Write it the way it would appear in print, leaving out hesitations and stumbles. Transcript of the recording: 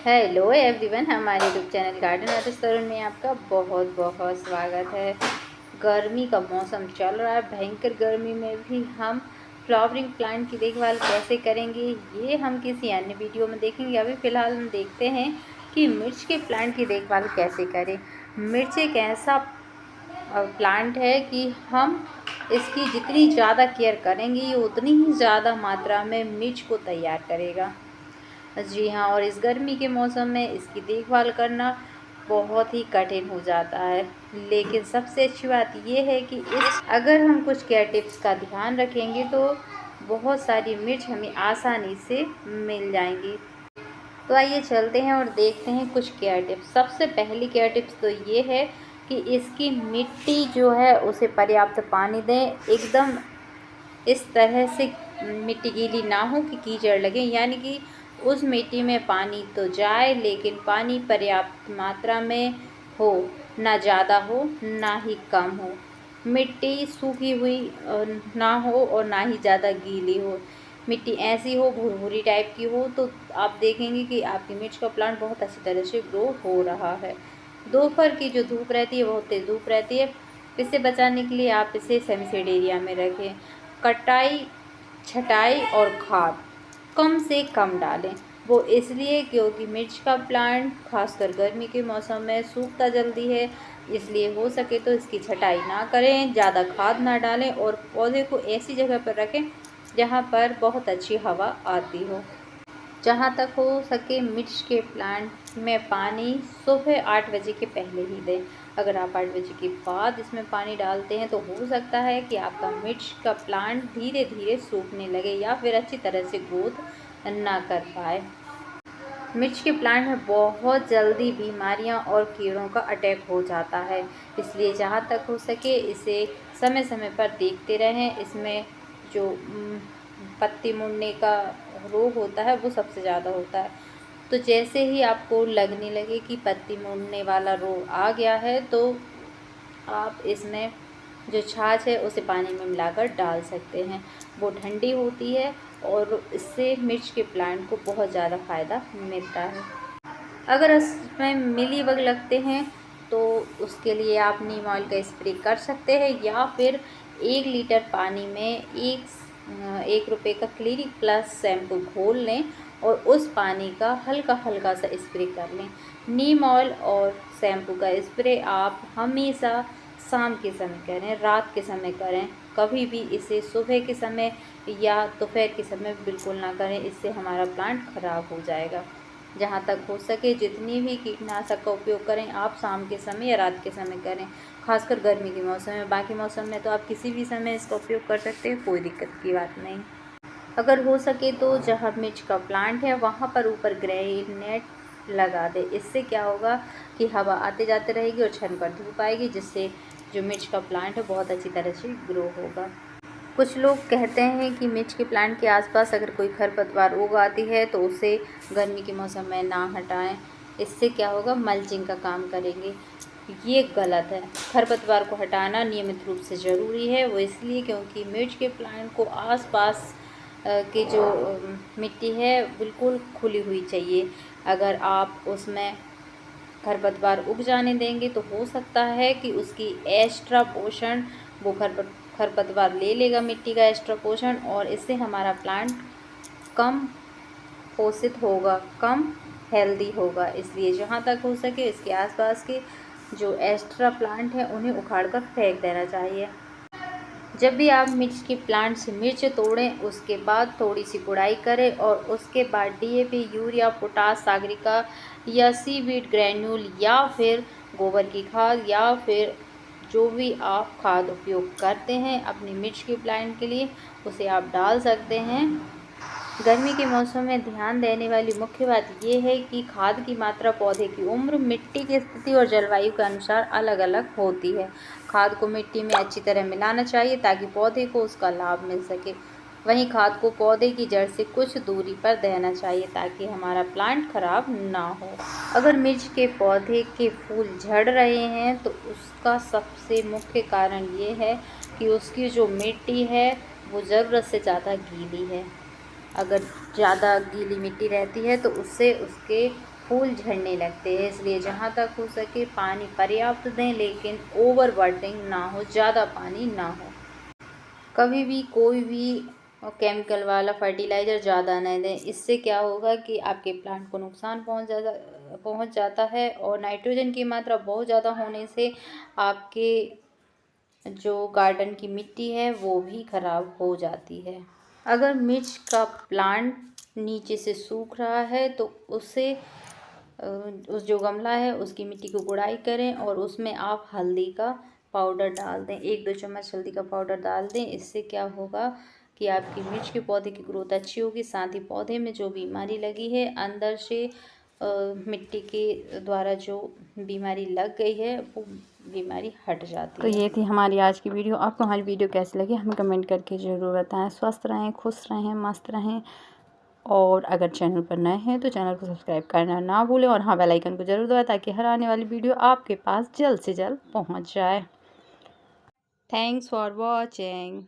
Hello everyone, हमारे YouTube channel garden artist तरुण में आपका बहुत बहुत स्वागत है। गर्मी का मौसम चल रहा है, भयंकर गर्मी में भी हम फ्लावरिंग प्लांट की देखभाल कैसे करेंगे ये हम किसी अन्य वीडियो में देखेंगे। अभी फ़िलहाल हम देखते हैं कि मिर्च के प्लांट की देखभाल कैसे करें। मिर्च एक ऐसा प्लांट है कि हम इसकी जितनी ज़्यादा केयर करेंगे ये उतनी ही ज़्यादा मात्रा में मिर्च को तैयार करेगा। जी हाँ, और इस गर्मी के मौसम में इसकी देखभाल करना बहुत ही कठिन हो जाता है, लेकिन सबसे अच्छी बात ये है कि अगर हम कुछ केयर टिप्स का ध्यान रखेंगे तो बहुत सारी मिर्च हमें आसानी से मिल जाएंगी। तो आइए चलते हैं और देखते हैं कुछ केयर टिप्स। सबसे पहली केयर टिप्स तो ये है कि इसकी मिट्टी जो है उसे पर्याप्त पानी दें। एकदम इस तरह से मिट्टी गीली ना हो कि कीचड़ लगे, यानी कि उस मिट्टी में पानी तो जाए लेकिन पानी पर्याप्त मात्रा में हो, ना ज़्यादा हो ना ही कम हो। मिट्टी सूखी हुई ना हो और ना ही ज़्यादा गीली हो। मिट्टी ऐसी हो, भुरभुरी टाइप की हो, तो आप देखेंगे कि आपकी मिर्च का प्लांट बहुत अच्छी तरह से ग्रो हो रहा है। दोपहर की जो धूप रहती है बहुत तेज़ धूप रहती है, इससे बचाने के लिए आप इसे सेमी शेड एरिया में रखें। कटाई, छटाई और खाद कम से कम डालें। वो इसलिए क्योंकि मिर्च का प्लांट खासकर गर्मी के मौसम में सूखता जल्दी है, इसलिए हो सके तो इसकी छटाई ना करें, ज़्यादा खाद ना डालें और पौधे को ऐसी जगह पर रखें जहाँ पर बहुत अच्छी हवा आती हो। जहाँ तक हो सके मिर्च के प्लांट में पानी सुबह 8 बजे के पहले ही दें। अगर आप 8 बजे के बाद इसमें पानी डालते हैं तो हो सकता है कि आपका मिर्च का प्लांट धीरे धीरे सूखने लगे या फिर अच्छी तरह से ग्रोथ ना कर पाए। मिर्च के प्लांट में बहुत जल्दी बीमारियां और कीड़ों का अटैक हो जाता है, इसलिए जहाँ तक हो सके इसे समय समय पर देखते रहें। इसमें जो पत्ती मुड़ने का रोग होता है वो सबसे ज़्यादा होता है। तो जैसे ही आपको लगने लगे कि पत्ती मुड़ने वाला रोग आ गया है तो आप इसमें जो छाछ है उसे पानी में मिलाकर डाल सकते हैं। वो ठंडी होती है और इससे मिर्च के प्लांट को बहुत ज़्यादा फ़ायदा मिलता है। अगर इसमें मिलीबग लगते हैं तो उसके लिए आप नीम ऑयल का स्प्रे कर सकते हैं या फिर 1 लीटर पानी में 1 रुपये का क्लिनिक प्लस शैम्पू घोल लें और उस पानी का हल्का हल्का सा स्प्रे कर लें। नीम ऑयल और शैम्पू का स्प्रे आप हमेशा शाम के समय करें, रात के समय करें। कभी भी इसे सुबह के समय या दोपहर के समय बिल्कुल ना करें, इससे हमारा प्लांट ख़राब हो जाएगा। जहाँ तक हो सके जितनी भी कीटनाशक का उपयोग करें आप शाम के समय या रात के समय करें, खासकर गर्मी के मौसम में। बाकी मौसम में तो आप किसी भी समय इसका उपयोग कर सकते हैं, कोई दिक्कत की बात नहीं। अगर हो सके तो जहाँ मिर्च का प्लांट है वहाँ पर ऊपर ग्रेन नेट लगा दे। इससे क्या होगा कि हवा आते जाते रहेगी और छन पर धूप आएगी, जिससे जो मिर्च का प्लांट है बहुत अच्छी तरह से ग्रो होगा। कुछ लोग कहते हैं कि मिर्च के प्लांट के आसपास अगर कोई खरपतवार उग आती है तो उसे गर्मी के मौसम में ना हटाएं। इससे क्या होगा, मल्चिंग का काम करेंगे। ये गलत है। खरपतवार को हटाना नियमित रूप से ज़रूरी है। वो इसलिए क्योंकि मिर्च के प्लांट को आसपास की जो मिट्टी है बिल्कुल खुली हुई चाहिए। अगर आप उसमें खरपतवार उग जाने देंगे तो हो सकता है कि उसकी एक्स्ट्रा पोषण वो खरपतवार ले लेगा, मिट्टी का एक्स्ट्रा पोषण, और इससे हमारा प्लांट कम पोषित होगा, कम हेल्दी होगा। इसलिए जहाँ तक हो सके इसके आसपास के जो एक्स्ट्रा प्लांट हैं उन्हें उखाड़ कर फेंक देना चाहिए। जब भी आप मिर्च के प्लांट से मिर्च तोड़ें उसके बाद थोड़ी सी गुड़ाई करें और उसके बाद डीएपी, यूरिया, पोटास, सागरिका या सीवीड ग्रैन्यूल या फिर गोबर की खाद या फिर जो भी आप खाद उपयोग करते हैं अपनी मिर्च के प्लांट के लिए उसे आप डाल सकते हैं। गर्मी के मौसम में ध्यान देने वाली मुख्य बात यह है कि खाद की मात्रा पौधे की उम्र, मिट्टी की स्थिति और जलवायु के अनुसार अलग अलग होती है। खाद को मिट्टी में अच्छी तरह मिलाना चाहिए ताकि पौधे को उसका लाभ मिल सके। वहीं खाद को पौधे की जड़ से कुछ दूरी पर देना चाहिए ताकि हमारा प्लांट खराब ना हो। अगर मिर्च के पौधे के फूल झड़ रहे हैं तो उसका सबसे मुख्य कारण ये है कि उसकी जो मिट्टी है वो ज़रूरत से ज़्यादा गीली है। अगर ज़्यादा गीली मिट्टी रहती है तो उससे उसके फूल झड़ने लगते हैं। इसलिए जहाँ तक हो सके पानी पर्याप्त दें, लेकिन ओवर वाटरिंग ना हो, ज़्यादा पानी ना हो। कभी भी कोई भी केमिकल वाला फर्टिलाइज़र ज़्यादा नहीं दें। इससे क्या होगा कि आपके प्लांट को नुकसान पहुंच जाता है, और नाइट्रोजन की मात्रा बहुत ज़्यादा होने से आपके जो गार्डन की मिट्टी है वो भी ख़राब हो जाती है। अगर मिर्च का प्लांट नीचे से सूख रहा है तो उसे उस जो गमला है उसकी मिट्टी को गुड़ाई करें और उसमें आप हल्दी का पाउडर डाल दें। 1-2 चम्मच हल्दी का पाउडर डाल दें। इससे क्या होगा कि आपकी मिर्च के पौधे की ग्रोथ अच्छी होगी, साथ ही पौधे में जो बीमारी लगी है अंदर से मिट्टी के द्वारा जो बीमारी लग गई है वो बीमारी हट जाती है। तो ये थी हमारी आज की वीडियो। आपको हमारी वीडियो कैसी लगी हमें कमेंट करके ज़रूर बताएं। स्वस्थ रहें, खुश रहें, मस्त रहें, और अगर चैनल पर नए हैं तो चैनल को सब्सक्राइब करना ना भूलें, और हाँ बेल आइकन को ज़रूर दबाएं ताकि हर आने वाली वीडियो आपके पास जल्द से जल्द पहुंच जाए। Thanks for watching.